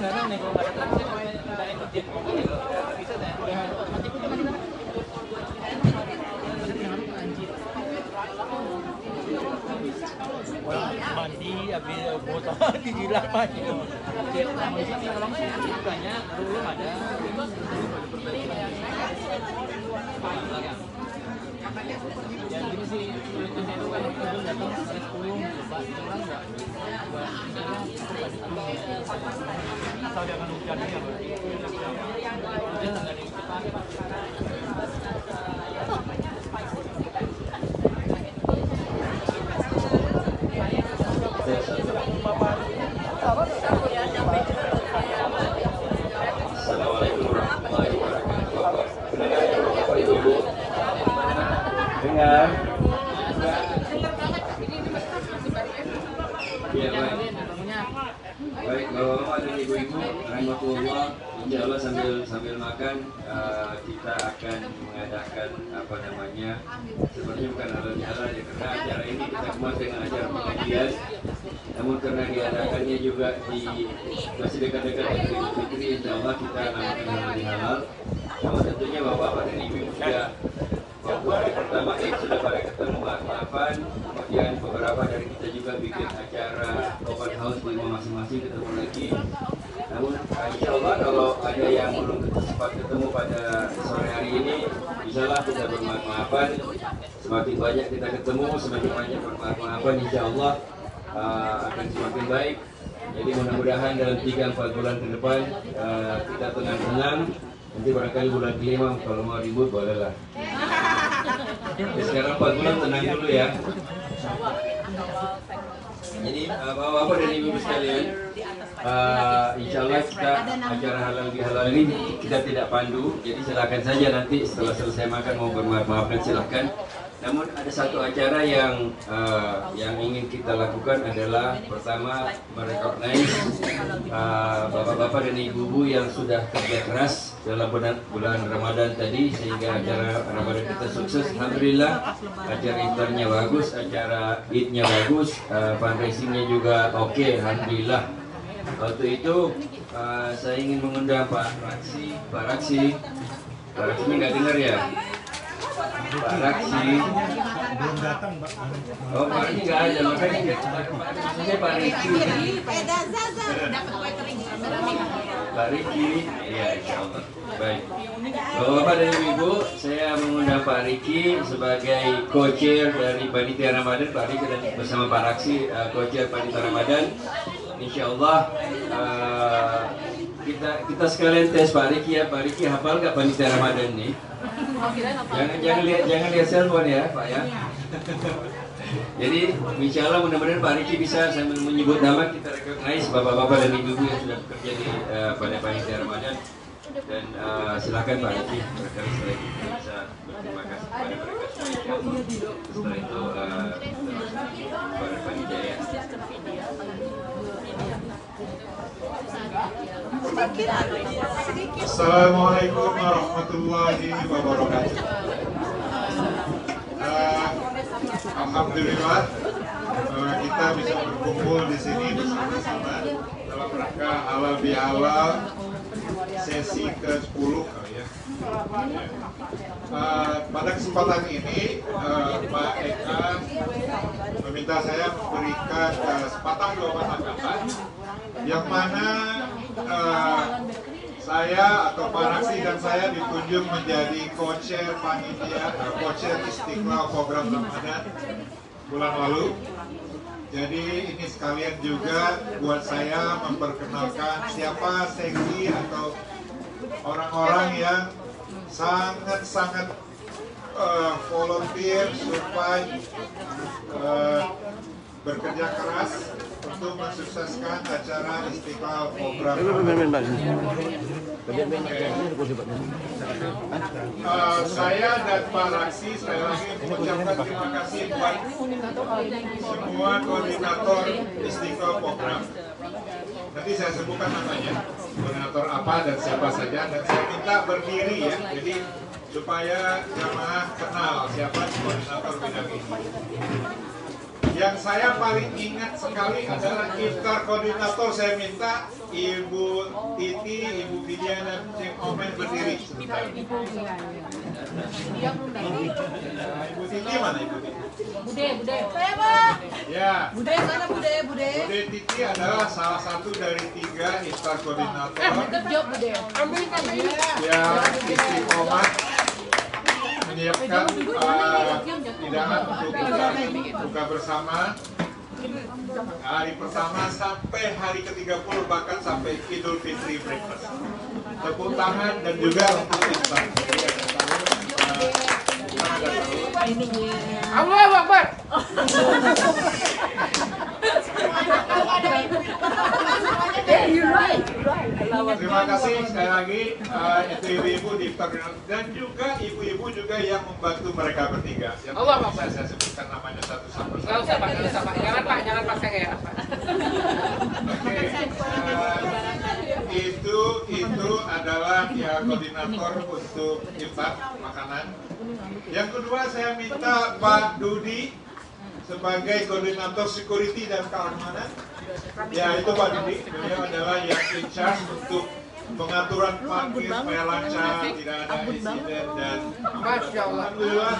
kadang-kadang nih kalau nggak ada traksi nggak ikutin bisa deh. Mandi habis foto dijilat maju. Kalau nggak sukanya belum ada. Ya gini sih, contohnya itu kan belum datang sampai 10 coba pulang nggak? Atau jangan hujan ya, Pak? Hujan nggak ada cepat. Assalamualaikum warahmatullahi wabarakatuh. Bapak Ibu, dengar? Iya baik. Baik, Bapak-bapak dan Ibu-ibu, rahmatullah. Insya Allah sambil makan kita akan mengadakan sebenarnya bukan halal-halal ya, karena acara ini kita kemas dengan acara pengajian. Namun karena diadakannya juga masih dekat-dekat dengan Idul Fitri, insya Allah kita namakan halal-halal. Namun tentunya Bapak-bapak dan Ibu-ibu juga waktu hari pertama sudah pada ketemu maaf-maafan. Kemudian beberapa dari kita juga bikin acara open house di rumah masing-masing, ketemu lagi. Namun insya Allah kalau ada yang belum sempat ketemu pada sore hari ini, bisalah kita bermaaf-maafan. Semakin banyak kita ketemu, semakin banyak bermaaf-maafan, insya Allah akan semakin baik. Jadi mudah-mudahan dalam 3-4 bulan ke depan kita tenang-tenang. Nanti barangkali bulan kelima kalau mau ribut bolehlah. Jadi sekarang 4 bulan tenang dulu ya. Jadi bapak-bapak dan ibu sekalian, insya Allah kita acara halal bihalal ini kita tidak pandu. Jadi silakan saja nanti setelah selesai makan mau bermaaf-maafkan silahkan. Namun ada satu acara yang ingin kita lakukan adalah pertama merecognize bapak-bapak dan ibu-ibu yang sudah kerja keras dalam bulan Ramadan tadi sehingga acara Ramadan kita sukses. Alhamdulillah, acara iftarnya bagus, acara idnya bagus, fundraisingnya juga oke, alhamdulillah. Waktu itu saya ingin mengundang Pak Raksi ini nggak dengar ya? Pak Raksi belum datang, Pak. Oh, Pak Raksi nggak ada, makanya saya Pak Riki. Pak Riki, ya insya Allah. Baik. Bapak dan Ibu, saya mengundang Pak Riki sebagai co-chair dari Panitia Ramadan. Pak Riki dan bersama Pak Raksi co-chair Panitia Ramadan. Insya Allah kita sekalian tes Pak Riki ya. Pak Riki hafal nggak Panitia Ramadan nih? Jangan lihat cellphone ya Pak ya. Jadi insya Allah mudah-mudahan Pak Riki bisa sambil menyebut nama kita recognize bapak-bapak dan ibu-ibu yang sudah bekerja di pada Panitia Ramadan. Dan silakan Pak Riki barangkali setelah itu bisa berterima kasih kepada mereka semua. Setelah itu kepada panitia ya. Assalamualaikum warahmatullahi wabarakatuh. Alhamdulillah kita bisa berkumpul di sini bersama-sama dalam rangka halal bihalal sesi ke-10 kali ya. Pada kesempatan ini Pak Eka meminta saya memberikan sepatah dua patah kata yang mana saya atau Pak Raksi dan saya ditunjuk menjadi co-chair panitia, co-chair Istiqlal program Ramadan bulan lalu. Jadi ini sekalian juga buat saya memperkenalkan siapa seksi atau orang-orang yang sangat-sangat volunteer supaya bekerja keras untuk mensukseskan acara Istiqlal program. Saya dan Pak Raksi sekali lagi mengucapkan terima kasih buat semua koordinator Istiqlal program. Nanti saya sebutkan namanya, koordinator apa dan siapa saja, dan saya minta berdiri ya, jadi supaya jamaah kenal siapa koordinator bidang ini. Yang saya paling ingat sekali adalah iftar koordinator. Saya minta Ibu Titi, Ibu Vidya dan Cik Omen berdiri sebentar. Ibu Titi mana Ibu Titi? Bude. Saya, Pak. Ya. Bude mana Bude? Bude Titi adalah salah satu dari 3 iftar koordinator Job Bude. Ambil yang istiqomah menyiapkan hidangan untuk buka bersama hari pertama sampai hari ke-30, bahkan sampai Idul Fitri breakfast. Tepuk tangan dan juga untuk iftar. Allahu Akbar. Terima kasih sekali lagi itu ibu-ibu di iftar dan juga ibu-ibu juga yang membantu mereka bertiga. Yang bisa saya sebutkan namanya satu-satu. Enggak usah Pak, Jangan Pak, jangan pakai kayak apa. Oke, itu adalah ya koordinator untuk iftar makanan. Yang kedua saya minta Pak Dudi sebagai koordinator security dan keamanan. Ya itu Pak Dudi, beliau adalah yang in charge untuk pengaturan parkir supaya lancar, tidak ada insiden dan Masya Allah. alhamdulillah.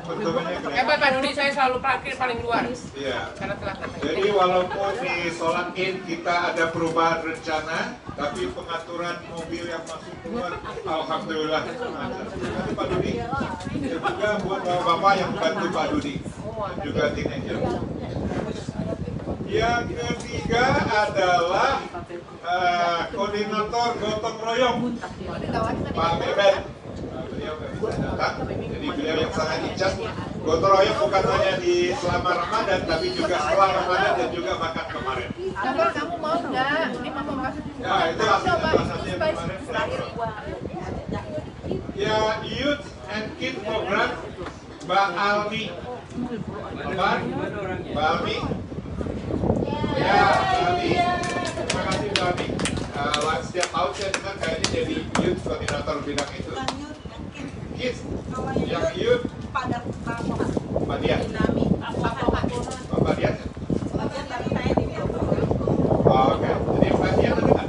Bentuknya keren. Hebat Pak Dudi, saya selalu parkir paling luar. Iya. Karena telah Jadi walaupun di sholat id kita ada perubahan rencana, tapi pengaturan mobil yang masuk keluar, alhamdulillah lancar. Terima kasih Pak Dudi. Dan juga buat bapak-bapak yang bantu Pak Dudi, dan juga teenager. Yang ketiga adalah koordinator gotong royong, Pak Beben. Beliau nggak bisa datang, jadi beliau yang sangat ijaz. Gotong royong bukan hanya di selama Ramadan, tapi juga setelah Ramadan dan juga makan kemarin. Abang, kamu mau nggak? Ini mama kasih. Ya itu hasilnya kemarin. Ya Youth and Kid Program, Mbak Almi. Mbak Almi. Ya, Mbak Almi. Terima kasih Mbak Almi. Setiap tahun saya dengar kayaknya jadi youth koordinator bidang itu. Kids, yang youth. Pak Dian. Pak Dian. Oke, jadi Pak Dian ada nggak?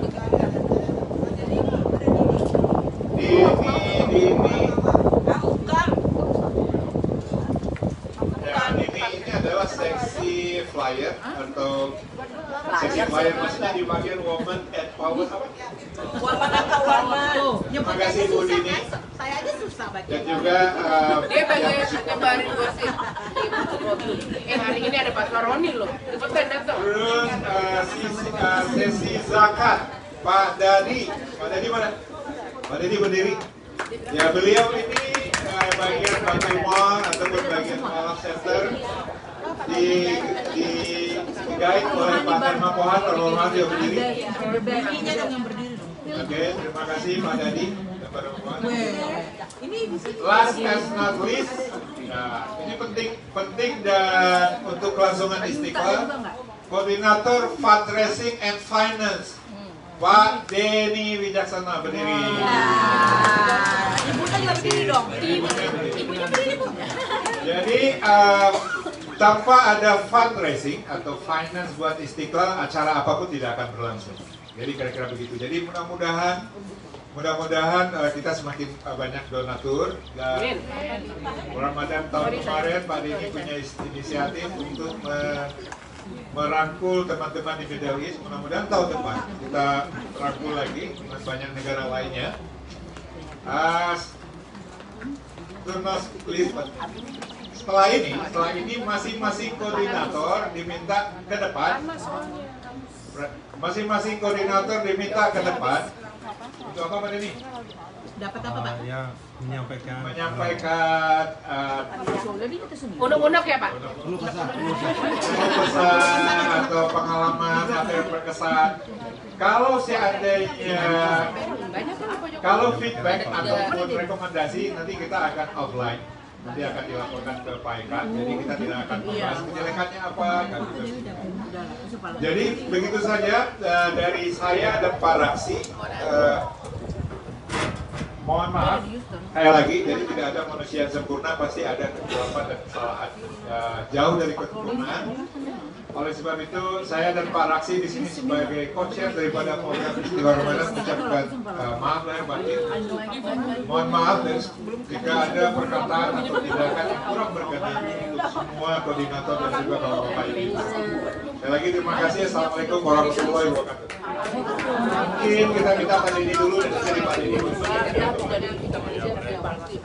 Ini adalah seksi flyer atau seksi flyer maksudnya di bagian woman at power apa? Warna. Terima kasih Bu Dini. Saya aja susah baca. Dan juga dia bagian nyebarin gosip. Hari ini ada Pak Karoni loh. Cepetan datang. terus sesi zakat Pak Dadi. Pak Dadi mana? Pak Dadi berdiri. Ya beliau ini bagian bantu mall ataupun bagian mall center di guide oleh Pak Herma Pohan terhormat yang berdiri. Baginya dong yang berdiri dong. Oke, terima kasih Pak Dadi dan Pak Herma. Ini di sini. Last as not least, nah ini penting dan untuk kelangsungan Istiqlal, koordinator fundraising and finance, Pak Denny Wijaksana berdiri. Ibunya juga berdiri dong. Ibunya berdiri Bu. Jadi tanpa ada fundraising atau finance buat Istiqlal, acara apapun tidak akan berlangsung. Jadi kira-kira begitu. Jadi mudah-mudahan kita semakin banyak donatur. Dan Ramadan tahun kemarin Pak Denny punya inisiatif untuk merangkul teman-teman di Middle East. Mudah-mudahan tahun depan kita rangkul lagi dengan banyak negara lainnya. Setelah ini masing-masing koordinator diminta ke depan. Masing-masing koordinator diminta ke depan. Untuk apa Pak Denny? Dapat apa Pak? Ya, menyampaikan Unek-unek ya Pak? pesan atau pengalaman atau yang berkesan. Kalau seandainya feedback ataupun rekomendasi nanti kita akan offline. Nanti akan dilaporkan ke Pak Eka. Jadi kita tidak akan membahas kejelekannya apa. Jadi begitu saja dari saya dan Pak Raksi. mohon maaf, kayak lagi, jadi tidak ada manusia yang sempurna, pasti ada kekurangan dan kesalahan. Ya, jauh dari kesempurnaan. Oleh sebab itu, saya dan Pak Raksi di sini sebagai co-chair daripada program Istiqlal Ramadan mengucapkan maaf lahir batin. Mohon maaf jika ada perkataan atau tindakan yang kurang berkenan untuk semua koordinator dan juga bapak-bapak ini. Sekali lagi terima kasih. Assalamualaikum warahmatullahi wabarakatuh. Mungkin kita minta Pak Dini dulu dan jadi Pak Dini. Terima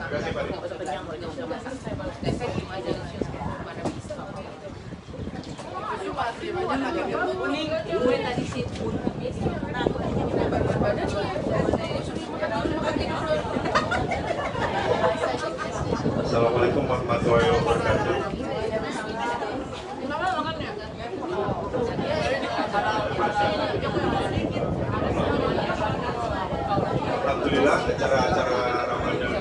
kasih Pak Dini. Assalamualaikum warahmatullahi wabarakatuh. Alhamdulillah acara-acara Ramadan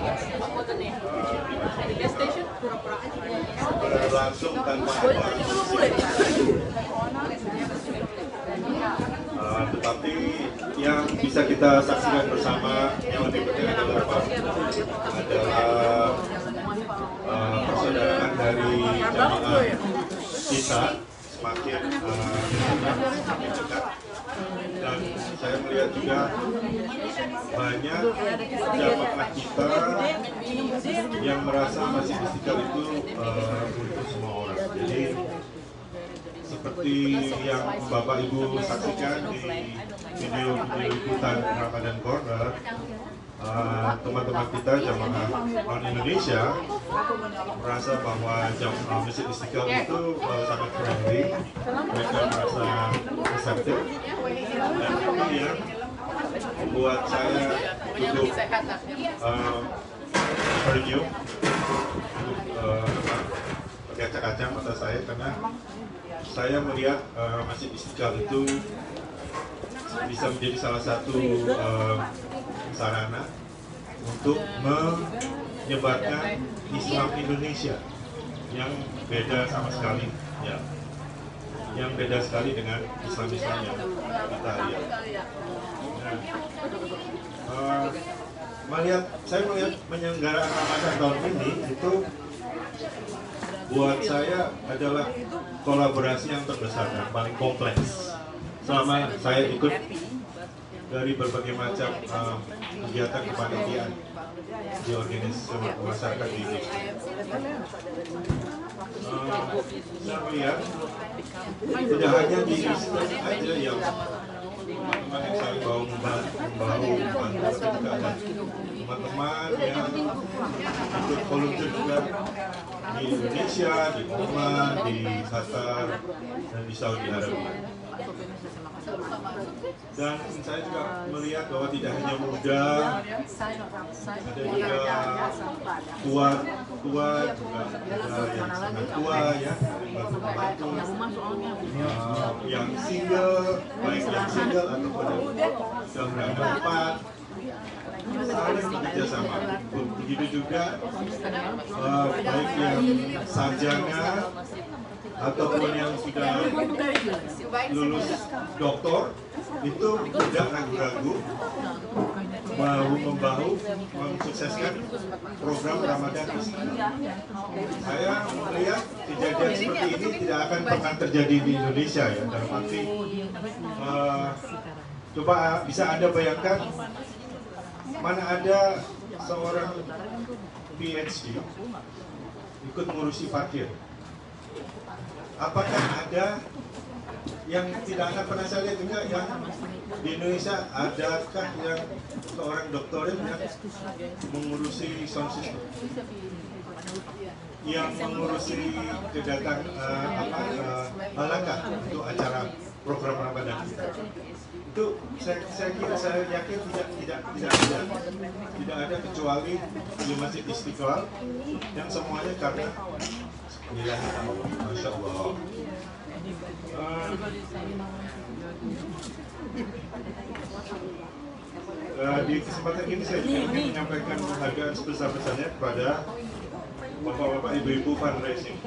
berlangsung tanpa tetapi yang bisa kita saksikan bersama yang lebih penting adalah persaudaraan dari jamaah kita semakin dekat. Dan saya melihat juga banyak jamaah kita yang merasa Masjid Istiqlal itu untuk semua orang. Jadi seperti yang Bapak Ibu saksikan di video liputan Ramadan Corner, teman-teman kita jamaah non-Indonesia merasa bahwa jamaah Masjid Istiqlal itu sangat friendly, mereka merasa receptif, dan itu yang membuat saya untuk tersenyum, untuk berkaca-kaca mata saya, karena saya melihat Masjid Istiqlal itu bisa menjadi salah satu sarana untuk menyebarkan Islam Indonesia yang beda sama sekali, ya, yang beda sekali dengan Islam-Islam yang kita lihat. Nah, saya melihat penyelenggaraan Ramadan tahun ini itu buat saya adalah kolaborasi yang terbesar dan paling kompleks selama saya ikut dari berbagai macam kegiatan kepanitiaan di organisasi masyarakat di Indonesia. Saya melihat tidak hanya di Islam aja yang teman-teman yang saling membantu, tapi juga ada teman-teman yang ikut volunteer juga di Indonesia, di Oman, di Qatar, dan di Saudi Arabia. Dan saya juga melihat bahwa tidak hanya muda, ada juga tua juga yang sangat tua ya, yang single, baik yang single ataupun yang sudah berempat, saling bekerja sama. Begitu juga baik yang sarjana ataupun yang sudah lulus doktor, itu tidak ragu-ragu bahu-membahu mensukseskan program Ramadan Istiqlal. Saya melihat kejadian seperti ini tidak akan pernah terjadi di Indonesia ya, dalam arti coba bisa Anda bayangkan, mana ada seorang PhD ikut mengurusi parkir. Apakah ada yang tidak akan pernah saya lihat juga yang di Indonesia, adakah yang seorang doktorin yang mengurusi sound system, yang mengurusi kegiatan alangkah untuk acara program Ramadan itu? Saya yakin tidak ada kecuali di Masjid Istiqlal, yang semuanya karena lillahi ta'ala, Masya Allah. Di kesempatan ini saya ingin menyampaikan penghargaan sebesar-besarnya kepada bapak-bapak, ibu-ibu fundraising,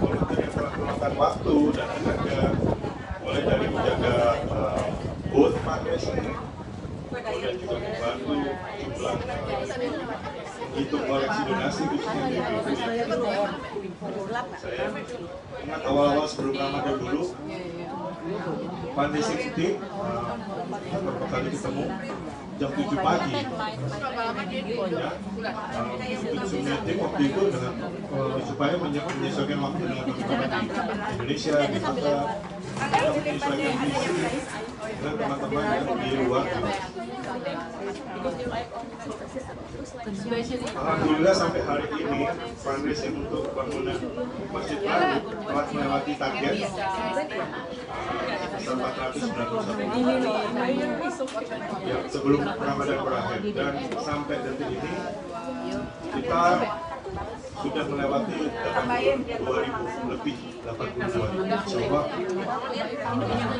volunteer yang telah meluangkan waktu dan tenaga, mulai dari menjaga booth fundraising, kemudian juga membantu jumlah hitung koleksi donasi khususnya di saya ingat awal-awal sebelum Ramadan dulu Pandai Sikti beberapa kali ketemu jam 7 pagi ya, untuk Zoom meeting waktu itu dengan supaya menyesuaikan waktu dengan teman-teman di Indonesia, di kota, menyesuaikan visi dengan teman-teman yang di luar. Alhamdulillah sampai hari ini fundraising untuk bangunan masjid baru telah melewati target sebesar 491 ya, sebelum Ramadan berakhir, dan sampai detik ini kita sudah melewati 82.000 lebih 82. Insya Allah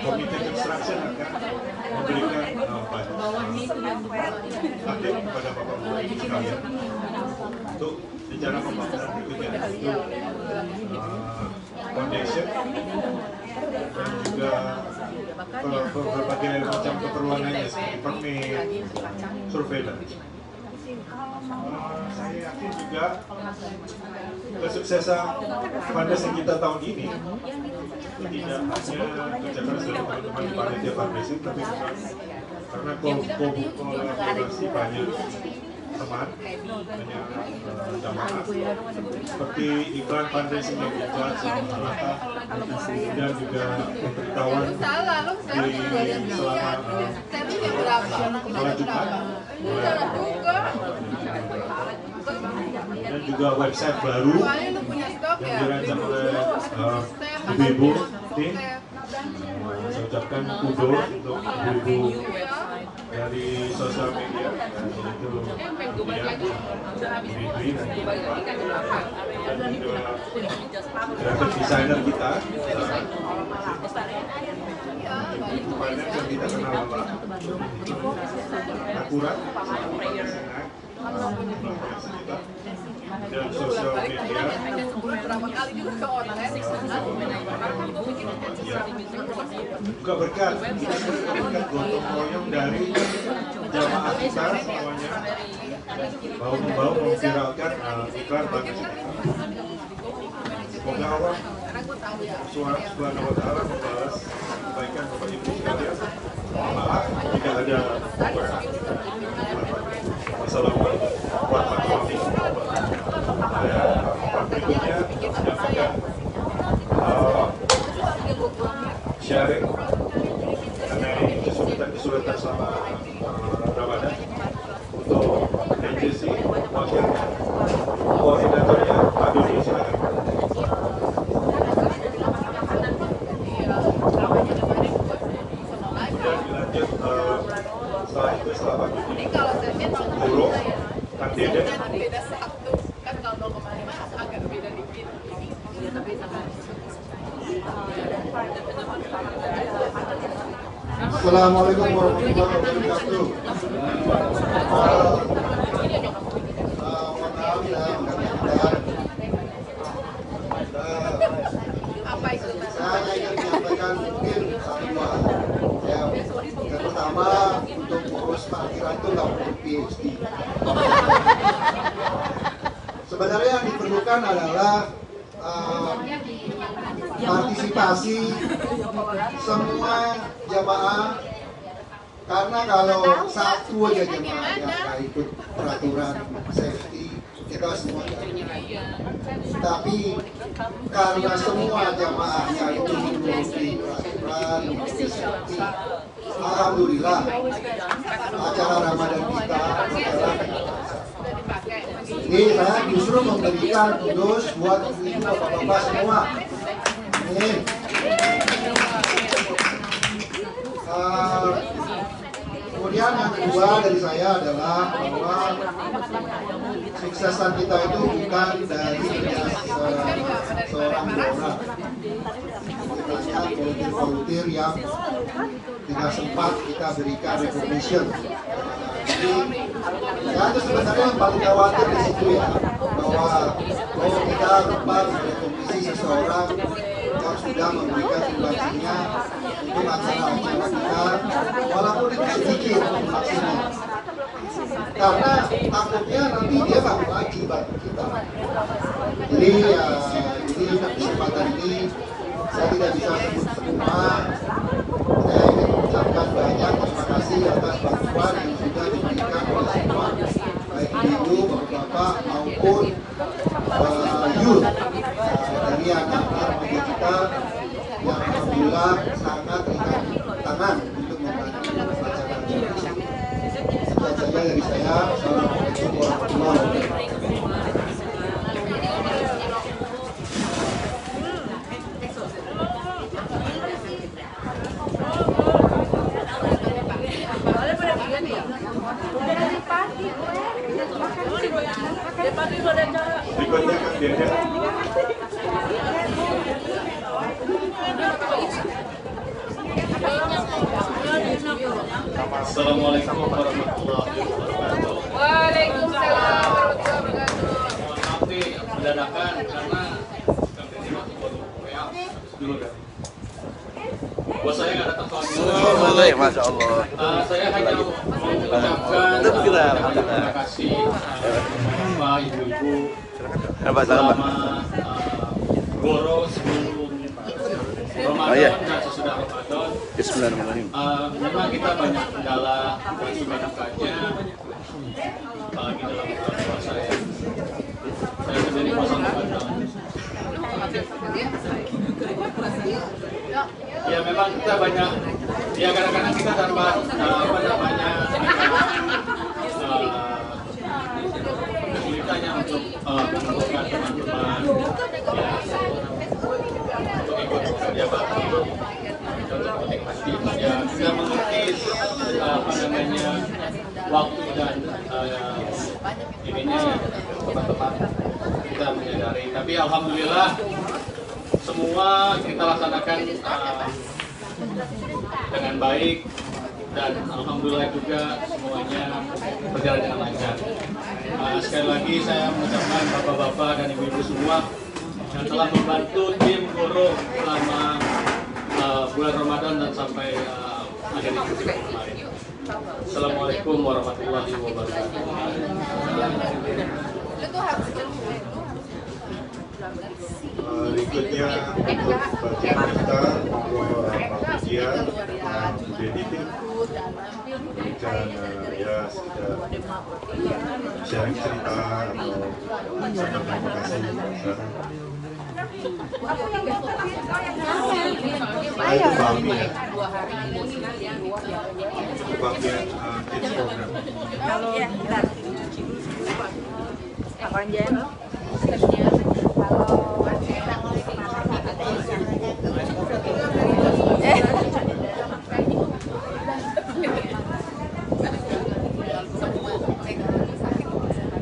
komite construction akan memberikan target kepada Bapak Ibu sekalian untuk rencana pembangunan berikutnya, itu foundation dan juga berbagai macam keperluan lainnya seperti permit, surveillance. Saya yakin juga kesuksesan fundraising kita tahun ini tidak hanya kerja keras dari teman-teman di panitia fundraising, tapi juga karena kolaborasi banyak teman, banyak jamaah, seperti iklan fundraising yang dibuat sama rata, dan juga pemberitahuan di selama sholat Jumat, dan juga website baru yang dirancang oleh ibu-ibu tim. Saya ucapkan kudo untuk ibu-ibu dari sosial media, yaitu dan juga graphic designer kita, banyak yang kita kenal lama, akurat, dan sosial media. Juga berkat gotong royong dari jamaah kita semuanya, bahu-membahu memviralkan iklan bagus. Semoga Allah Subhanahu wa ta'ala membalas kebaikan Bapak Ibu sekalian. Maaf jika ada Assalamualaikum warahmatullahi wabarakatuh. Berikutnya menyampaikan sharing mengenai kesulitan selama Ramadan untuk NJC, wakil koordinatornya Pak Dodi, silakan. Dan dilanjut setelah itu, setelah Pak Dodi, Guru, Kang Dede. Assalamualaikum warahmatullahi wabarakatuh. Saya ingin menyampaikan mungkin satu hal. Yang pertama, untuk urus parkiran itu nggak perlu PhD. Sebenarnya yang diperlukan adalah partisipasi semua jamaah, karena kalau satu aja jamaah yang nggak ikut peraturan safety, kita semua tapi karena semua jamaahnya itu mengikuti peraturan safety, alhamdulillah acara Ramadan kita berjalan. Ini saya justru memberikan kudus buat ibu bapak-bapak semua. Ini kemudian yang kedua dari saya adalah bahwa suksesan kita itu bukan dari seorang dua orang. Banyak volunteer-volunteer yang tidak sempat kita berikan recognition. Jadi, ya itu sebenarnya yang paling khawatir di situ ya, bahwa kita lupa merekomendasi seseorang yang sudah memberikan sumbangsinya untuk acara-acara kita, walaupun itu sedikit maksimal. Karena takutnya nanti dia nggak lagi bantu kita. Jadi ini kesempatan ini saya tidak bisa sebut semua. Saya ingin mengucapkan banyak terima kasih atas bantuan yang sudah diberikan oleh semua, baik ibu, bapak, maupun youth dari anak-anak remaja kita yang alhamdulillah sangat ringan tangan untuk membantu acara ini. Sekian saja dari saya. Assalamualaikum warahmatullahi wabarakatuh. Berikutnya Kang Dede. Assalamualaikum warahmatullahi wabarakatuh. Waalaikumsalam warahmatullahi wabarakatuh. Maaf nih, mendadakan karena Kang Dede waktu baru WA dulu kan. Buat saya nggak datang soalnya. Masya Allah. Saya hanya mengucapkan terima kasih Bapak, Ibu-ibu selama Goro sebelum Ramadan dan sesudah Ramadan. Bismillahirrahmanirrahim. Memang kita banyak kendala dan suka dukanya, apalagi dalam bulan puasa ya. Saya sendiri puasa Ramadan. Ya memang kita banyak, ya kadang-kadang kita dapat apa namanya kesulitannya untuk menemukan teman-teman ya, untuk ikut bekerja bakti, untuk ikut hati. Ya kita mengerti apa namanya waktu dan ininya ya teman-teman kita menyadari. Tapi alhamdulillah semua kita laksanakan dengan baik dan alhamdulillah juga semuanya berjalan dengan lancar. Sekali lagi saya mengucapkan bapak-bapak dan ibu-ibu semua yang telah membantu tim Goro selama bulan Ramadan dan sampai akhir minggu kemarin. Assalamualaikum warahmatullahi wabarakatuh. Berikutnya untuk bagian kita panitia editing memberikan ya sekedar sharing cerita atau ucapan terima kasih besar. Itu Bami ya. Itu bagian kids program.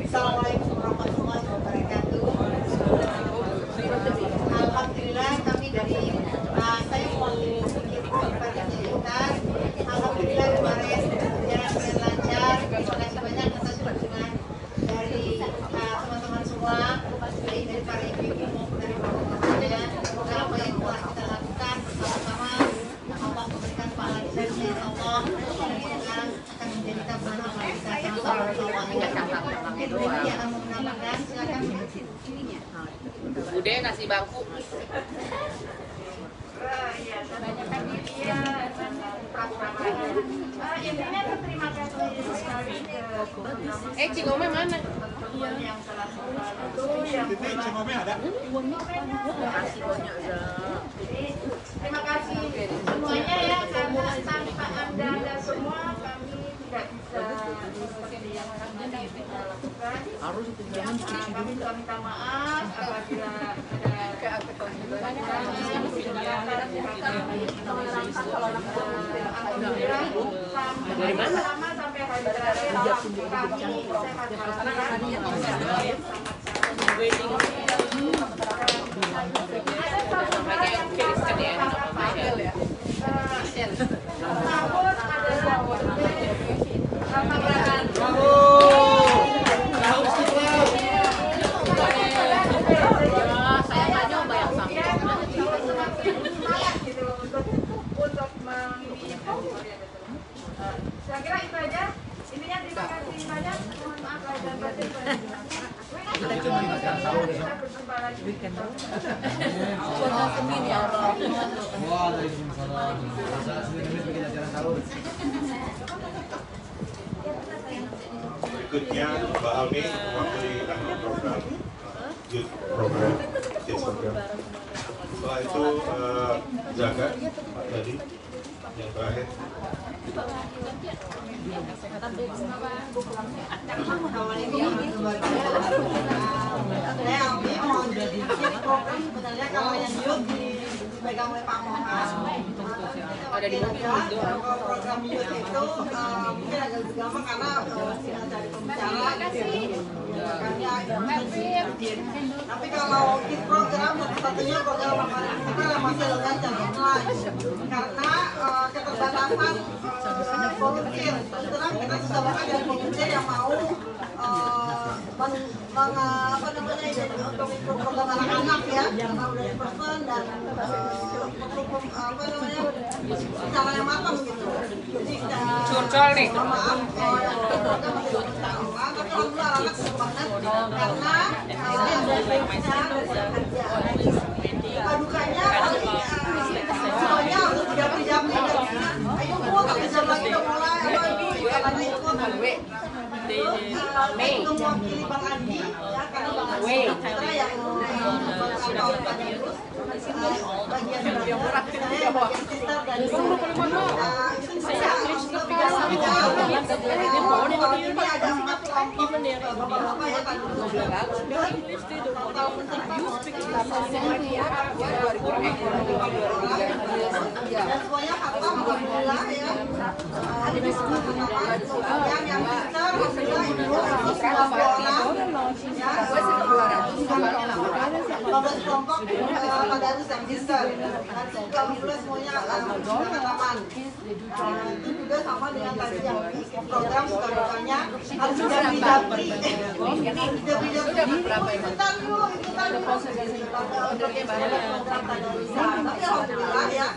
Assalamualaikum warahmatullahi wabarakatuh. Alhamdulillah kami dari saya mau sedikit cerita. Alhamdulillah kemarin berjalan dengan lancar. Terima kasih banyak atas dukungan dari teman-teman semua, baik dari para ibu-ibu maupun dari bapak-bapaknya. Semoga apa yang telah kita lakukan bersama-sama Allah memberikan pahala dari Allah dan semoga akan menjadikan pahala kita sama-sama. Ini yang mau menambahkan, silakan. Bude nasi bangku. Intinya terima kasih sekali ke Cingome mana? yang telah membantu yang ada? terima kasih semuanya ya, karena tanpa anda dan semua kami tidak bisa seperti yang kita lakukan. Kami juga minta maaf apabila ada alhamdulillah selama sampai hari terakhir kami Saya kira itu aja. Intinya terima kasih banyak. Mohon maaf lahir dan batin. Kita cuma berjumpa lagi. Senin ya Allah. Berikutnya Mbak Almi mewakili program Youth Program, Kids Program. Setelah itu Jaga Pak Tadi yang terakhir. Saya Almi mau jadi program sebenarnya kalau yang youth dipegang oleh Pak Mohan. Ada di program youth itu mungkin agak lebih gampang karena dari pembicara tapi kalau di program satu-satunya program kita masih dengan cara online karena keterbatasan volunteer. Kebetulan kita sudah banyak dari volunteer yang mau untuk program anak-anak ya, karena udah person dan cara yang matang gitu. Jadi curcol nih. maaf tapi alhamdulillah anak senang banget karena dukanya semuanya untuk 30 jam ayo bu 3 jam lagi udah mulai karena ikut mewakili Bang Andi ya karena Bang Andi kita yang bagian sister dan itu saya ini ada 4 kelompok bapak-bapak ya kan dan semuanya kata alhamdulillah ya ada di sekolah yang sister alhamdulillah ibu itu semua orang ya 15 kelompok pada harus yang sister dan juga alhamdulillah semuanya aman. Itu juga sama dengan tadi yang program suka-dukanya harus sudah bidapri ikutan dulu tapi alhamdulillah ya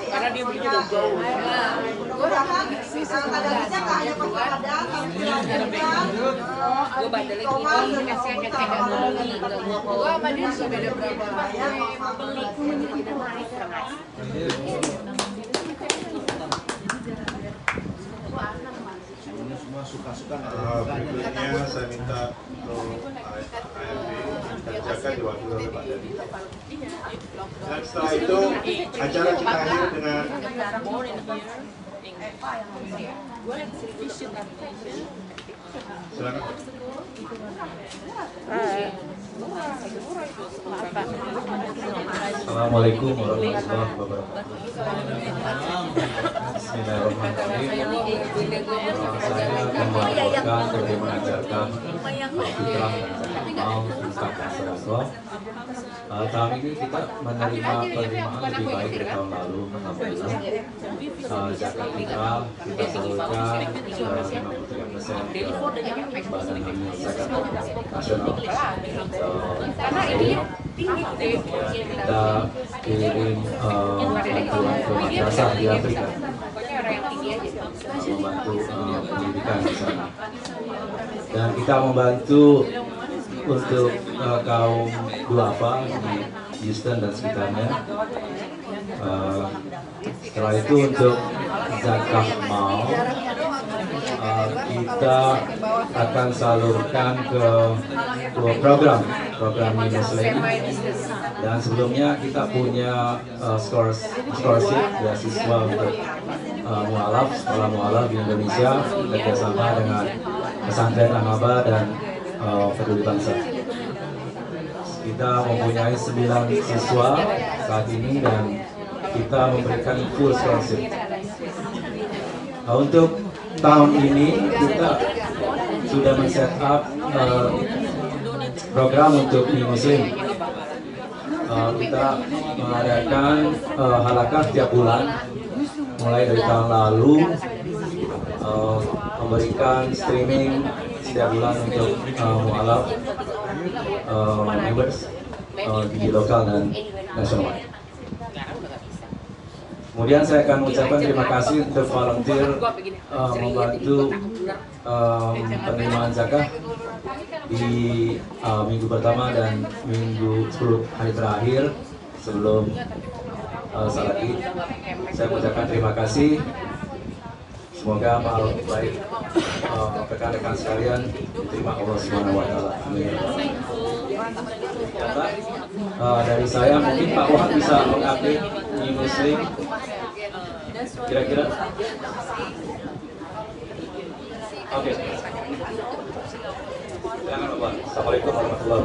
karena dia begitu jauh. Mudah-mudahan kadang-kadang nggak hanya perpaduan, tapi gue bandelin ini kasihnya kayak gue sama dia sudah beda berapa ya. Berikutnya saya minta untuk ARB dan Jaga diwakili oleh Pak Dadi. Dan setelah itu acara kita akhiri dengan silakan. Assalamualaikum warahmatullahi wabarakatuh. Bismillahirrahmanirrahim. Saya akan melaporkan sebagai mengajarkan fitrah mau mengucapkan sedekah. Tahun ini kita menerima penerimaan lebih baik dari tahun lalu, alhamdulillah. Zakat fitrah kita salurkan 53% ke Badan Amil Zakat Nasional. Kita kirim bantuan ke madrasah di Afrika, membantu pendidikan di sana. Dan kita membantu untuk kaum duafa di Houston dan sekitarnya. Setelah itu untuk zakat mal kita akan salurkan ke program Muslim, dan sebelumnya kita punya scholarship beasiswa untuk mualaf, sekolah mualaf di Indonesia kerjasama dengan pesantren Amaba dan Peduli Bangsa. Kita mempunyai 9 siswa saat ini dan kita memberikan full scholarship. Untuk tahun ini kita sudah men-set up program untuk di Muslim. Kita mengadakan halakah tiap bulan mulai dari tahun lalu, memberikan streaming setiap bulan untuk mualaf members di lokal dan nasional. Kemudian saya akan mengucapkan terima kasih untuk volunteer membantu penerimaan zakat di minggu pertama dan minggu 10 hari terakhir sebelum salat Id. Saya mengucapkan terima kasih. Semoga amal baik rekan-rekan sekalian diterima Allah Subhanahu wa taala. Amin. Dari saya mungkin Pak Wahab bisa mengupdate di Muslim kira-kira. Oke. Jangan lupa. Assalamualaikum warahmatullahi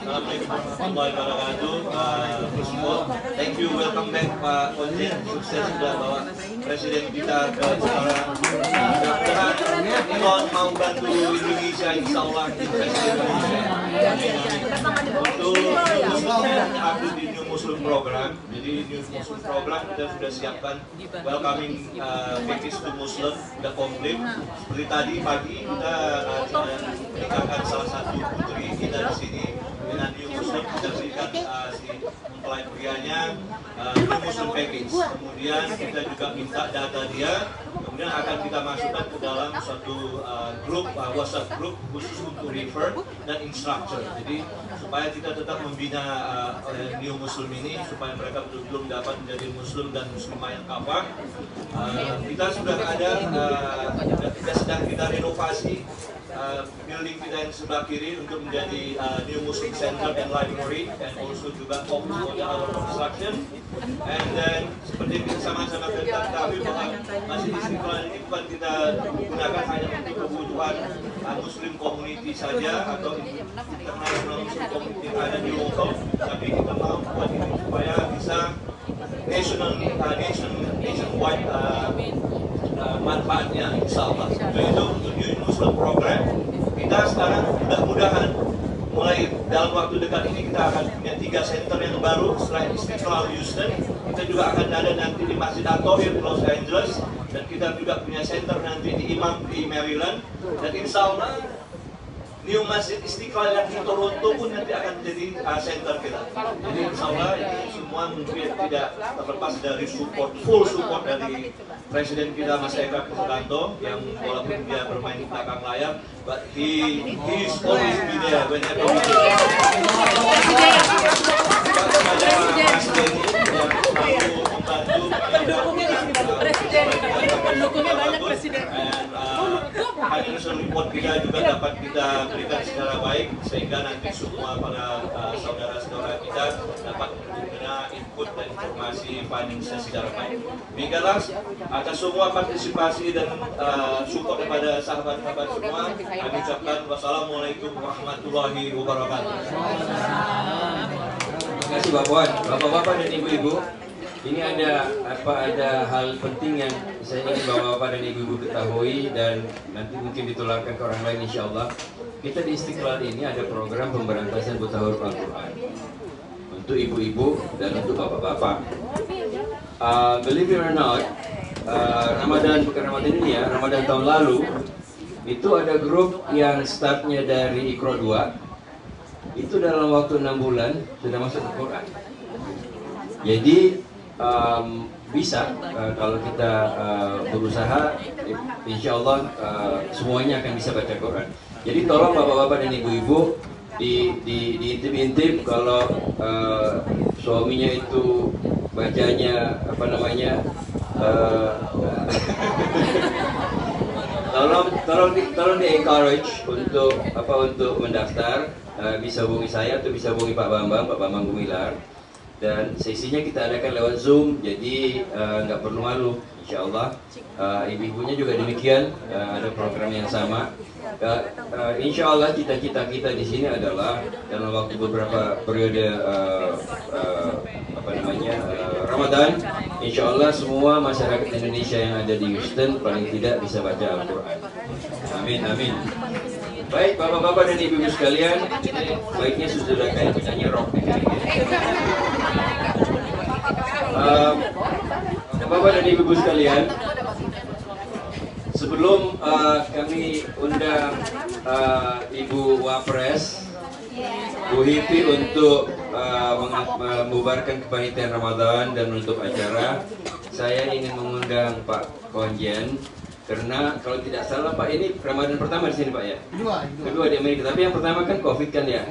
Assalamualaikum warahmatullahi wabarakatuh. First of all, thank you, welcome back Pak Konjen. Sukses sudah bawa Presiden kita ke sekarang. Mudah-mudahan Elon mau bantu Indonesia, insya Allah di Presiden Indonesia. Untuk update di New Muslim Program, jadi New Muslim Program kita sudah siapkan welcoming package to Muslim, sudah komplit. Seperti tadi pagi kita menikahkan salah satu putri kita di sini dengan New Muslim, kita berikan si mempelai prianya New Muslim package. Kemudian kita juga minta data dia, kemudian akan kita masukkan ke dalam suatu grup WhatsApp grup khusus untuk refer dan instructor. Jadi supaya kita tetap membina New Muslim ini supaya mereka betul-betul dapat menjadi Muslim dan Muslimah yang kafah. Kita sudah ada, sedang kita renovasi building kita yang sebelah kiri untuk menjadi New Muslim Center and Library, and also juga fokus pada our construction. And then seperti kita sama-sama ketahui bahwa Masjid Istiqlal ini bukan kita gunakan hanya untuk kebutuhan Muslim community saja atau international Muslim community yang ada di lokal, tapi kita mau buat ini supaya bisa nationwide manfaatnya, insya Allah. Itu untuk New Muslim Program. Kita sekarang mudah-mudahan mulai dalam waktu dekat ini kita akan punya 3 center yang baru selain Istiqlal Houston. Kita juga akan ada nanti di Masjid At-Tauhid Los Angeles, dan kita juga punya center nanti di Imam di Maryland, dan insya Allah New Masjid Istiqlal yang di Toronto pun nanti akan menjadi center kita. Jadi insya Allah ini semua mungkin tidak terlepas dari full support dari Presiden kita Mas Eka Sutanto, yang walaupun dia bermain di belakang layar, but he is always be there whenever we need. Pendukungnya banyak Presiden. Financial report kita juga dapat kita berikan secara baik sehingga nanti semua para saudara-saudara kita dapat memberikan input dan informasi financial secara baik. Demikianlah atas semua partisipasi dan support kepada sahabat-sahabat semua, kami ucapkan wassalamualaikum warahmatullahi wabarakatuh. Terima kasih Bapak-bapak dan Ibu-ibu. Ini ada hal penting yang saya ingin Bapak-bapak dan Ibu-ibu ketahui dan nanti mungkin ditularkan ke orang lain, insya Allah. Kita di Istiqlal ini ada program pemberantasan buta huruf Al-Quran untuk ibu-ibu dan untuk bapak-bapak. Believe it or not, bukan Ramadan ini ya, Ramadan tahun lalu itu ada grup yang startnya dari Iqra 2, itu dalam waktu 6 bulan sudah masuk ke Quran. Jadi bisa kalau kita berusaha, insya Allah semuanya akan bisa baca Quran. Jadi tolong bapak-bapak dan ibu-ibu diintip-intip kalau suaminya itu bacanya tolong di encourage untuk mendaftar. Bisa hubungi saya atau bisa hubungi Pak Bambang Gumilar. Dan sesinya kita adakan lewat Zoom, jadi nggak perlu malu, insya Allah. Ibu-ibunya juga demikian, ada program yang sama. Insya Allah cita-cita kita di sini adalah dalam waktu beberapa periode Ramadan, insya Allah semua masyarakat Indonesia yang ada di Houston paling tidak bisa baca Al-Quran. Amin, amin. Baik, bapak-bapak dan ibu-ibu sekalian, baiknya sudah kayak penyanyi rock. Bapak dan ibu-ibu sekalian, sebelum kami undang Ibu Wapres Bu Hipi untuk membubarkan kepanitiaan Ramadan dan untuk acara. Saya ingin mengundang Pak Konjen karena kalau tidak salah Pak ini Ramadan pertama di sini Pak ya? Kedua di Amerika, tapi yang pertama kan COVID kan ya?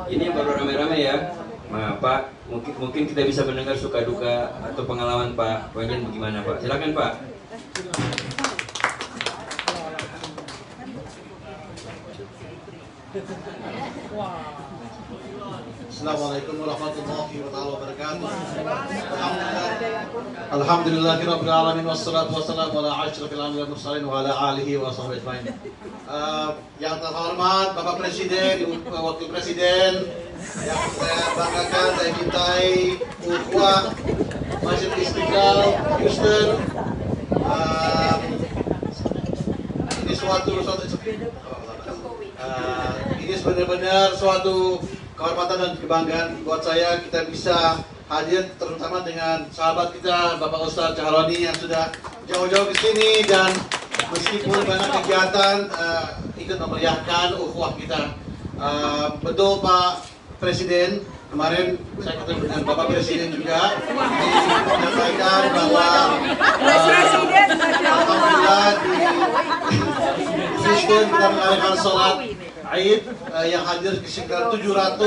Ini yang baru rame-rame ya? Nah Pak, mungkin kita bisa mendengar suka duka atau pengalaman Pak Konjen bagaimana Pak? Silakan Pak. Assalamualaikum warahmatullahi wabarakatuh. Alhamdulillahirabbil alamin wassalatu wassalamu ala asyrofil anbiya'i wal mursalin wa ala alihi wa sahbihi ajmain. Yang terhormat Bapak Presiden, Wakil Presiden, yang saya banggakan, saya cintai, ukhuwah Masjid Istiqlal Houston. Ini benar-benar suatu kehormatan dan kebanggaan buat saya kita bisa hadir terutama dengan sahabat kita Bapak Ustadz Syahroni yang sudah jauh-jauh ke sini dan meskipun banyak kegiatan ikut memeriahkan ukhuwah kita. Betul Pak Presiden, kemarin saya ketemu dengan Bapak Presiden juga menyampaikan bahwa alhamdulillah di Houston kita mengadakan sholat Aid yang hadir sekitar 700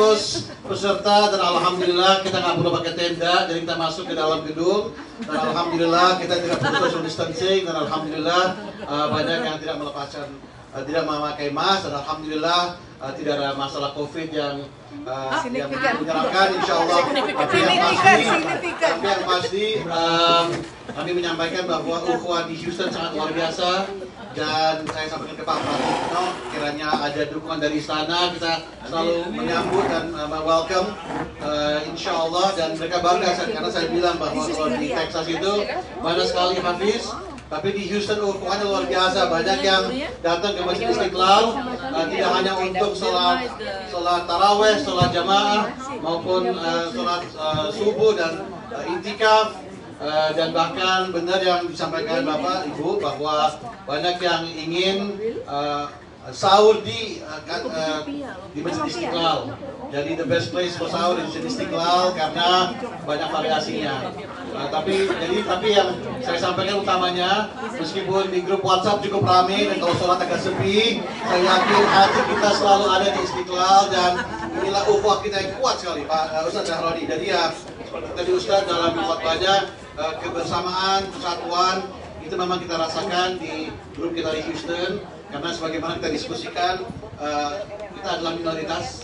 peserta dan alhamdulillah kita nggak perlu pakai tenda, jadi kita masuk ke dalam gedung dan alhamdulillah kita tidak perlu social distancing dan alhamdulillah banyak yang tidak melepaskan tidak memakai mask dan alhamdulillah tidak ada masalah COVID yang menyerangkan insyaallah. Tapi yang pasti kami menyampaikan bahwa ukhuwah di Houston sangat luar biasa. Dan saya sampaikan ke Pak Pratikno, kiranya ada dukungan dari istana, kita selalu menyambut dan welcome, insya Allah. Dan mereka bangga karena saya bilang bahwa kalau di Texas itu banyak sekali Hafiz, tapi di Houston ukhuwahnya luar biasa. Banyak yang datang ke Masjid Istiqlal, tidak hanya untuk sholat taraweh, sholat jamaah, maupun sholat subuh dan intikaf. Dan bahkan benar yang disampaikan Bapak Ibu bahwa banyak yang ingin sahur di Masjid Istiqlal. Jadi the best place for sahur di Masjid Istiqlal karena banyak variasinya. Tapi yang saya sampaikan utamanya, meskipun di grup WhatsApp cukup ramai dan kalau sholat agak sepi, saya yakin hati kita selalu ada di Istiqlal dan inilah ukhuwah kita yang kuat sekali Pak Ustadz Syahroni. Jadi ya seperti tadi Ustadz dalam khotbahnya, kebersamaan, persatuan itu memang kita rasakan di grup kita di Houston karena sebagaimana kita diskusikan kita adalah minoritas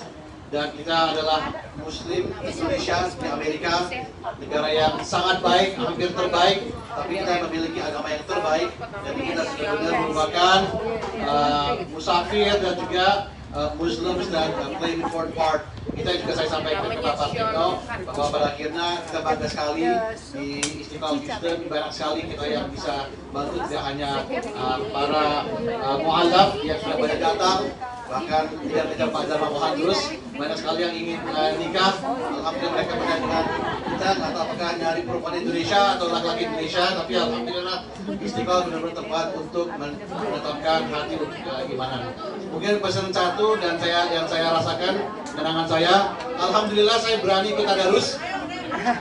dan kita adalah Muslim Indonesia di Amerika, negara yang sangat baik, hampir terbaik, tapi kita memiliki agama yang terbaik. Jadi kita sebenarnya merupakan musafir dan juga Muslims dan play important part. Kita juga saya sampaikan ke Pak Pratikno bahwa pada akhirnya kita bangga sekali di Istiqlal Houston, banyak sekali kita yang bisa bantu, tidak hanya para mu'alaf yang sudah banyak datang, bahkan tidak kejar Pak Jamal terus banyak sekali yang ingin nikah. Alhamdulillah mereka berada dengan kita, atau apakah nyari perempuan Indonesia atau laki-laki Indonesia, tapi alhamdulillah Istiqlal benar-benar tempat untuk menetapkan hati untuk keimanan. Mungkin pesan satu dan yang saya rasakan kenangan saya, alhamdulillah saya berani ikut tadarus.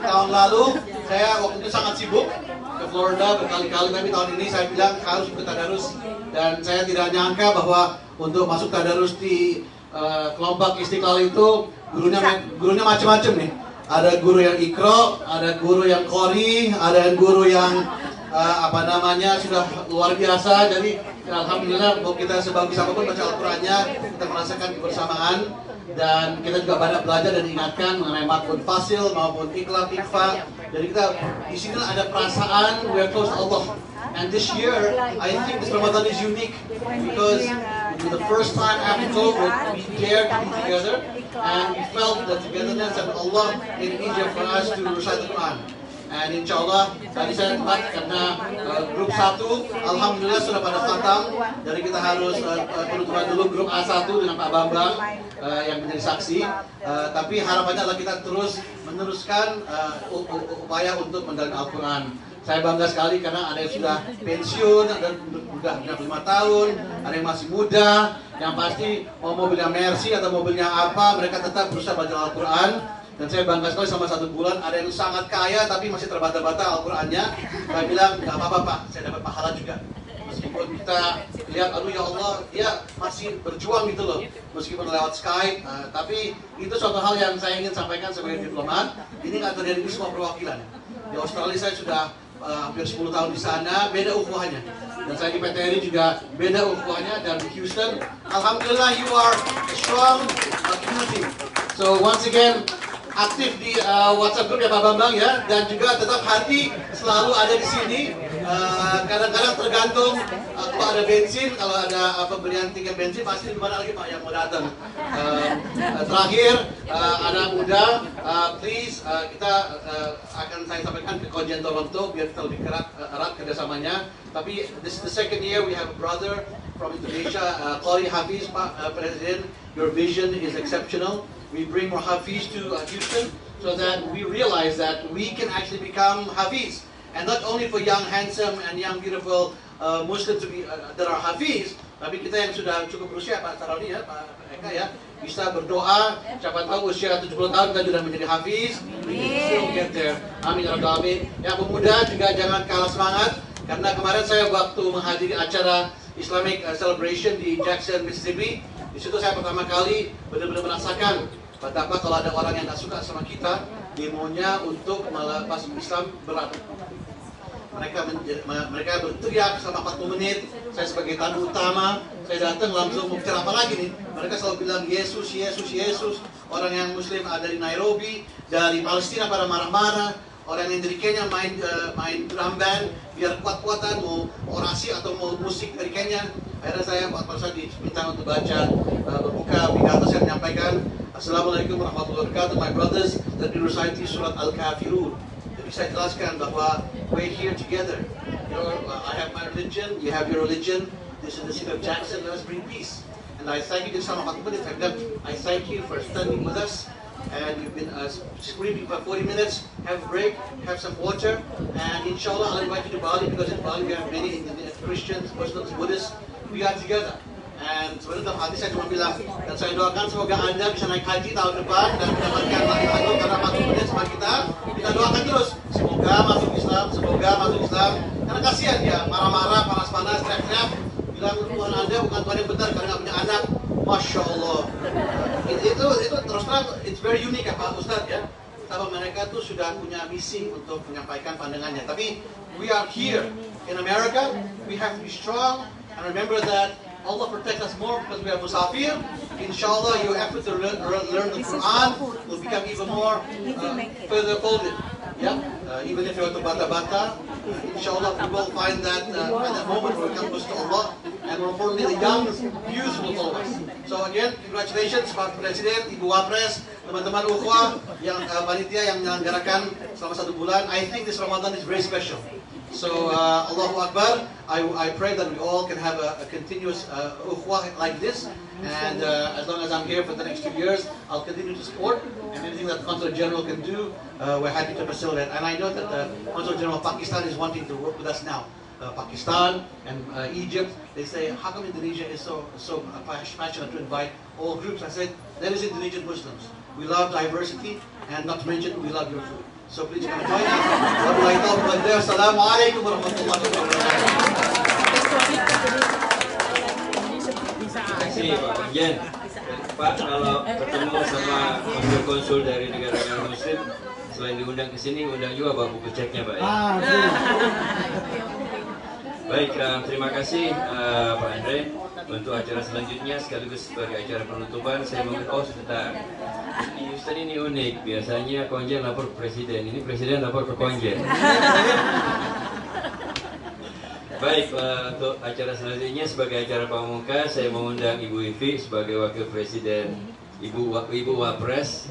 Tahun lalu saya waktu itu sangat sibuk ke Florida berkali-kali, tapi tahun ini saya bilang harus ikut tadarus dan saya tidak nyangka bahwa untuk masuk tadarus di kelompok Istiqlal itu gurunya macam-macam nih. Ada guru yang ikro, ada guru yang qori, ada yang guru yang sudah luar biasa. Jadi alhamdulillah mau kita sebagus apapun baca Al-Qur'annya, kita merasakan kebersamaan dan kita juga banyak belajar dan diingatkan mengenai makhluk fasil maupun ikhlas ikfa. Jadi kita di sini ada perasaan we are close to Allah. And this year, I think this Ramadan is unique because the first time after COVID, we dared to be together and we felt the togetherness of Allah in India for us to recite the Quran. And insyaAllah tadi saya tempat karena grup 1 alhamdulillah sudah pada khatam. Jadi kita harus penutupan dulu grup A1 dengan Pak Bambang yang menjadi saksi. Tapi harapannya adalah kita terus meneruskan upaya untuk mendalami Al-Quran. Saya bangga sekali karena ada yang sudah pensiun, ada yang sudah 5 tahun, ada yang masih muda, Yang pasti mau mobilnya Mercy atau mobilnya apa, mereka tetap berusaha baca Al-Quran. Dan saya bangga sekali sama 1 bulan, ada yang sangat kaya tapi masih terbata-bata Al-Qurannya. Saya bilang, nggak apa-apa Pak, saya dapat pahala juga. Meskipun kita lihat, aduh ya Allah, dia masih berjuang gitu loh. Meskipun lewat Skype, tapi itu suatu hal yang saya ingin sampaikan sebagai diplomat. Ini nggak terjadi di semua perwakilan. Di Australia saya sudah hampir 10 tahun di sana, beda ukhuwahnya. Dan saya di PTRI juga beda ukhuwahnya. Dan di Houston, alhamdulillah you are a strong community. So once again, aktif di WhatsApp group ya Pak Bambang ya, dan juga tetap hati selalu ada di sini. Kadang-kadang tergantung kalau ada bensin, kalau ada pembelian tiket bensin pasti di mana lagi Pak yang mau datang. Terakhir anak muda, please kita akan saya sampaikan ke Konjen Toronto biar kita lebih erat kerjasamanya. Tapi this is the second year we have a brother from Indonesia, Qari Hafiz, Pak Presiden. Your vision is exceptional. We bring more Hafiz to Houston so that we realize that we can actually become Hafiz. And not only for young, handsome, and young, beautiful Muslims to be, that are Hafiz, tapi kita yang sudah cukup berusia, Pak Saroni ya, Pak Eka ya, bisa berdoa, siapa tahu usia 70 tahun kita sudah menjadi Hafiz, we can still get there. Amin ya rabbal alamin. Yang pemuda juga jangan kalah semangat, karena kemarin saya waktu menghadiri acara Islamic Celebration di Jackson, Mississippi, di situ saya pertama kali benar-benar merasakan betapa kalau ada orang yang tak suka sama kita, demonya untuk melepas Islam berat. Mereka berteriak selama 40 menit. Saya sebagai tamu utama, saya datang langsung mau bicara apa lagi nih. Mereka selalu bilang Yesus, Yesus, Yesus. Orang yang Muslim ada di Nairobi, dari Palestina pada marah-marah. Orang yang dari Kenya main drum band biar kuat-kuatan, mau orasi atau mau musik dari Kenya. Akhirnya saya pada saat diminta untuk baca berbuka pidato, saya menyampaikan Assalamualaikum warahmatullahi wabarakatuh. My brothers, let me recite surat Al-Kafirun. Jadi saya jelaskan bahwa we're here together. I have my religion, you have your religion. This is the city of Jackson. Let us bring peace. And I thank you. Sama 40 menit. I thank you for standing with us. And you've been screaming for 40 minutes. Have a break, have some water, and inshallah I'll invite you to Bali, because in Bali we have many Christians, Muslims, Buddhists. We are together. And sebenarnya dalam hati saya cuma bilang, dan saya doakan semoga Anda bisa naik haji tahun depan dan mendapatkan lagu karena 40 menit sama kita. Kita doakan terus, semoga masuk Islam, semoga masuk Islam. Karena kasihan dia, marah-marah, panas-panas, teriak-teriak, bilang Tuhan Anda bukan Tuhan yang benar karena nggak punya anak. Masya Allah. Itu terus terang, it's very unique ya Pak Ustadz ya. Tapi mereka tuh sudah punya misi untuk menyampaikan pandangannya. Tapi we are here in America, we have to be strong and remember that Allah protects us more because we are musafir. Inshallah, your effort to learn the Quran will become even more further folded. Yeah, even if you're to bata-bata, inshallah we will find that at that moment when it comes to Allah, and more importantly the young youth will follow us. So again, congratulations Pak Presiden, Ibu Wapres, teman-teman ukhuwah yang panitia yang menyelenggarakan selama 1 bulan. I think this Ramadan is very special. So Allahu Akbar, I pray that we all can have a continuous ukhuwah like this, and as long as I'm here for the next 2 years, I'll continue to support, and anything that Consul General can do, we're happy to facilitate. And I know that the Consul General of Pakistan is wanting to work with us now. Pakistan and Egypt, they say, how come Indonesia is so passionate to invite all groups? I said, that is Indonesian Muslims. We love diversity, and not to mention, we love your food. So please come and join us. Wabillahi taufiq wal hidayah. Assalamualaikum warahmatullahi wabarakatuh. Terima kasih Pak Konjen. Pak, kalau ketemu sama konsul-konsul dari negara-negara Muslim, selain diundang ke sini, undang juga Pak buku ceknya Pak ya. Baik, terima kasih Pak Andre. Untuk acara selanjutnya sekaligus sebagai acara penutupan, saya mau sebentar. Di Houston ini unik, biasanya Konjen lapor ke Presiden, ini Presiden lapor ke Konjen. Baik, untuk acara selanjutnya sebagai acara pamungkas, saya mengundang Ibu Ivi sebagai Wakil Presiden, Ibu Wapres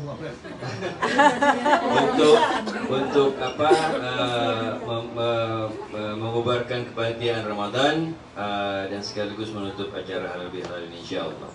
untuk apa mengubarkan kepanitiaan Ramadan dan sekaligus menutup acara halal bihalal ini insyaallah.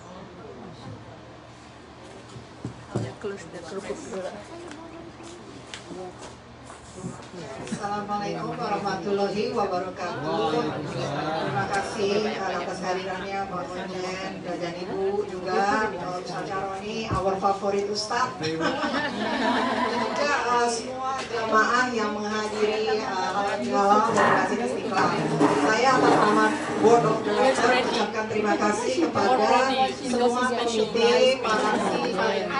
Assalamualaikum warahmatullahi wabarakatuh. Terima kasih atas kehadirannya Pak Konjen dan Ibu juga Ustaz Caroni, our favorit Ustaz. Juga semua jamaah yang menghadiri halal bihalal dari Masjid Istiqlal. Saya atas nama Board of Directors mengucapkan terima kasih kepada semua komite, para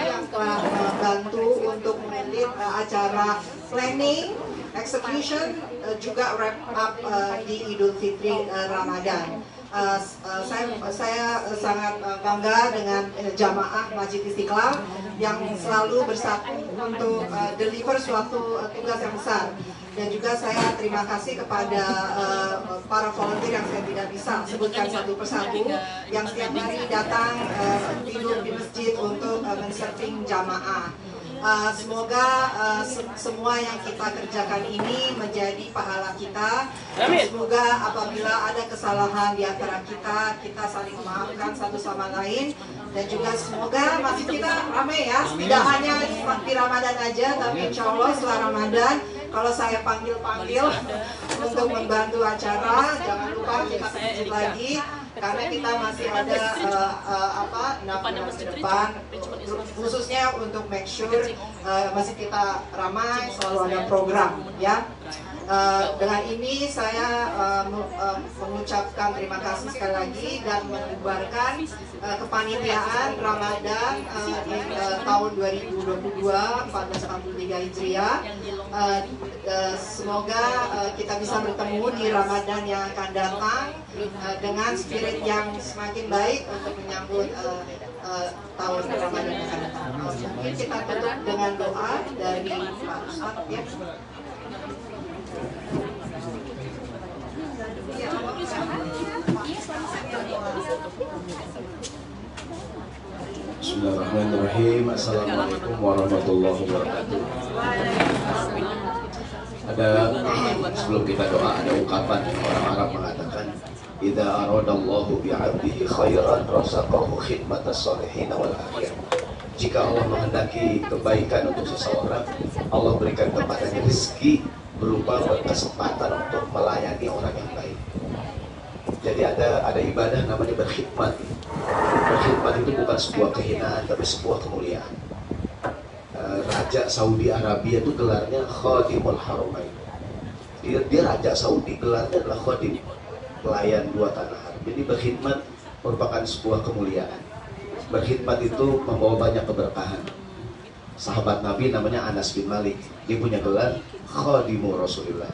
yang telah membantu untuk memanage acara planning, execution, juga wrap up di Idul Fitri Ramadan. Saya sangat bangga dengan jamaah Masjid Istiqlal yang selalu bersatu untuk deliver suatu tugas yang besar. Dan juga saya terima kasih kepada para volunteer yang saya tidak bisa sebutkan satu persatu yang setiap hari datang tidur di masjid untuk men-serving jamaah. Semoga semua yang kita kerjakan ini menjadi pahala kita. Semoga apabila ada kesalahan di antara kita, kita saling memaafkan satu sama lain. Dan juga semoga masjid kita ramai ya, tidak hanya di Ramadan aja, tapi insya Allah setelah Ramadan, kalau saya panggil-panggil untuk membantu acara, jangan lupa kita ke lagi. Karena kita masih ada 6 bulan ke depan, khususnya untuk make sure masih kita ramai, selalu ada program ya. Dengan ini saya mengucapkan terima kasih sekali lagi dan membubarkan kepanitiaan Ramadan di tahun 2022 1443 Hijriah. Semoga kita bisa bertemu di Ramadan yang akan datang dengan spirit yang semakin baik untuk menyambut tahun Ramadan yang akan datang. Mungkin kita tutup dengan doa dari Pak Ustadz ya. Bismillahirrahmanirrahim. Assalamualaikum warahmatullahi wabarakatuh. Sebelum kita doa, ada ungkapan orang Arab mengatakan, "Idza aradallahu bi'abdihi khairan razaqahu khidmatas sholihin wal akhir." Jika Allah menghendaki kebaikan untuk seseorang, Allah berikan kepadanya rezeki berupa berkesempatan untuk melayani orang yang baik. Jadi ada ibadah namanya berkhidmat. Berkhidmat itu bukan sebuah kehinaan, tapi sebuah kemuliaan. Raja Saudi Arabia itu gelarnya Khadimul Haramain. Dia Raja Saudi, gelarnya adalah Khadim, pelayan dua tanah haram. Jadi berkhidmat merupakan sebuah kemuliaan. Berkhidmat itu membawa banyak keberkahan. Sahabat Nabi namanya Anas bin Malik, dia punya gelar Khadimul Rasulillah,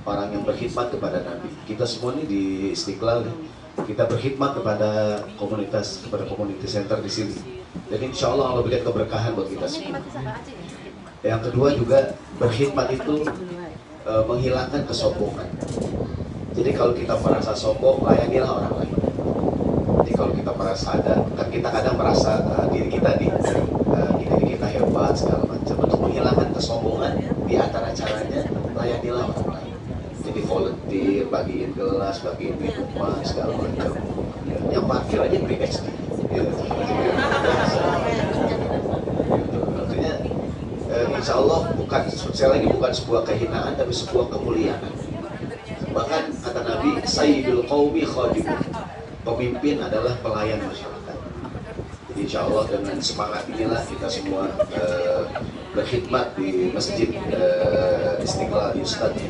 orang yang berkhidmat kepada Nabi. Kita semua ini di Istiqlal, kita berkhidmat kepada komunitas, kepada community center di sini. Jadi insya Allah Allah berikan keberkahan buat kita semua. Yang kedua juga berkhidmat itu menghilangkan kesombongan. Jadi kalau kita merasa sombong, layanilah orang lain. Jadi kalau kita merasa ada, kan kita kadang merasa diri kita kita hebat segala macam. Untuk menghilangkan kesombongan, di antara caranya layanilah orang lain. Jadi volunteer, bagiin gelas, bagiin minuman segala macam. Yang parkir aja beri SD. Artinya insya Allah bukan sebuah kehinaan, tapi sebuah kemuliaan. Bahkan kata Nabi, Sayyidul Qawmi Khadimun, pemimpin adalah pelayan masyarakat. Jadi insya Allah dengan semangat inilah kita semua berkhidmat di Masjid Istiqlal Ustadz.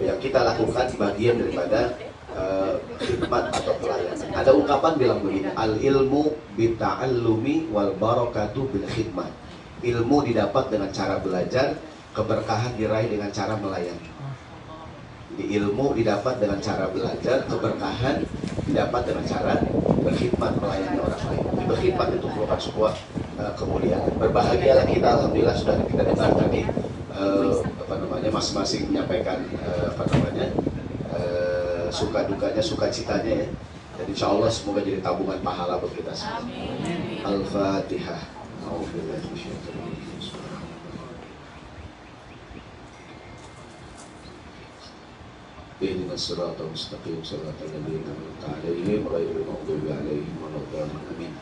Yang kita lakukan bagian daripada khidmat atau pelayanan. Ada ungkapan bilang begini, al-ilmu bita'allumi wal barakatu bil khidmat. Ilmu didapat dengan cara belajar, keberkahan diraih dengan cara melayani. Jadi ilmu didapat dengan cara belajar, keberkahan didapat dengan cara berkhidmat melayani orang lain. Jadi berkhidmat itu merupakan sebuah kemuliaan. Berbahagialah kita, alhamdulillah sudah kita dengar tadi masing-masing menyampaikan suka dukanya, suka citanya ya. Dan insya Allah semoga jadi tabungan pahala buat kita semua. Al-Fatihah. Ihdinas siratal mustaqim siratal ladzina an'amta 'alaihim ghairil maghdubi 'alaihim waladdallin. Amin.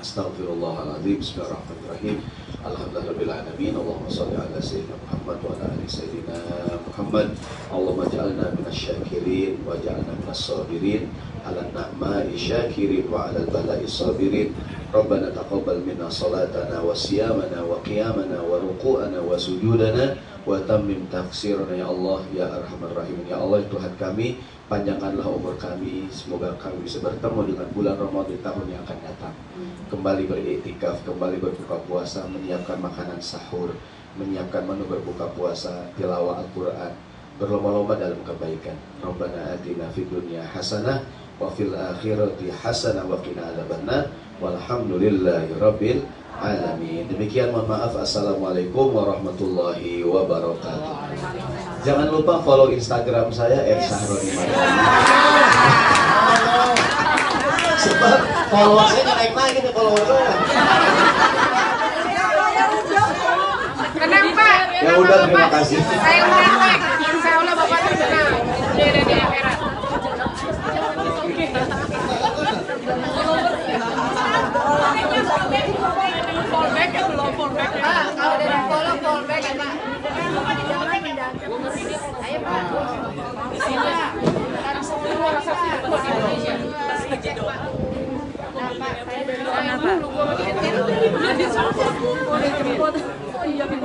Astaghfirullahaladzim. Bismillahirrahmanirrahim. Alhamdulillahirabbil alamin. Allahumma shalli ala sayyidina Muhammad wa ala ali sayyidina Muhammad. Allahumma ja'alna minasy-syakirin wa ja'alna minas-sabirin ala na'ma'i syakirin wa ala al-bala'i sabirin. Rabbana taqabbal minna salatana wa siyamana wa qiyamana wa ruku'ana wa sujudana wa tammim tafsirana ya Allah ya arhamar rahimin. Ya Allah Tuhan kami, panjangkanlah umur kami, semoga kami bisa bertemu dengan bulan Ramadan tahun yang akan datang. Kembali beriktikaf, kembali berbuka puasa, menyiapkan makanan sahur, menyiapkan menu berbuka puasa, tilawah Al-Quran, berlomba-lomba dalam kebaikan. Rabbana atina fid dunya hasanah wa fil akhirati hasanah wa qina adzabannar. Walhamdulillahirabbil alamin. Demikian, mohon maaf. Assalamualaikum warahmatullahi wabarakatuh. Jangan lupa follow Instagram saya @sahroni_madani. Sebab follower saya nggak naik-naik nih follower saya. Kenapa? Ya udah, terima kasih. Saya udah like. Insya Allah Bapak terkenal. Dia ada di akhirat. Fallback ya belum fallback. Pak, kalau dari follow fallback ya Pak. Ayo Pak. Iya. Harus semua rasa sih di Indonesia. Nah Pak, saya dulu gua mau dijemput. Oh iya, gue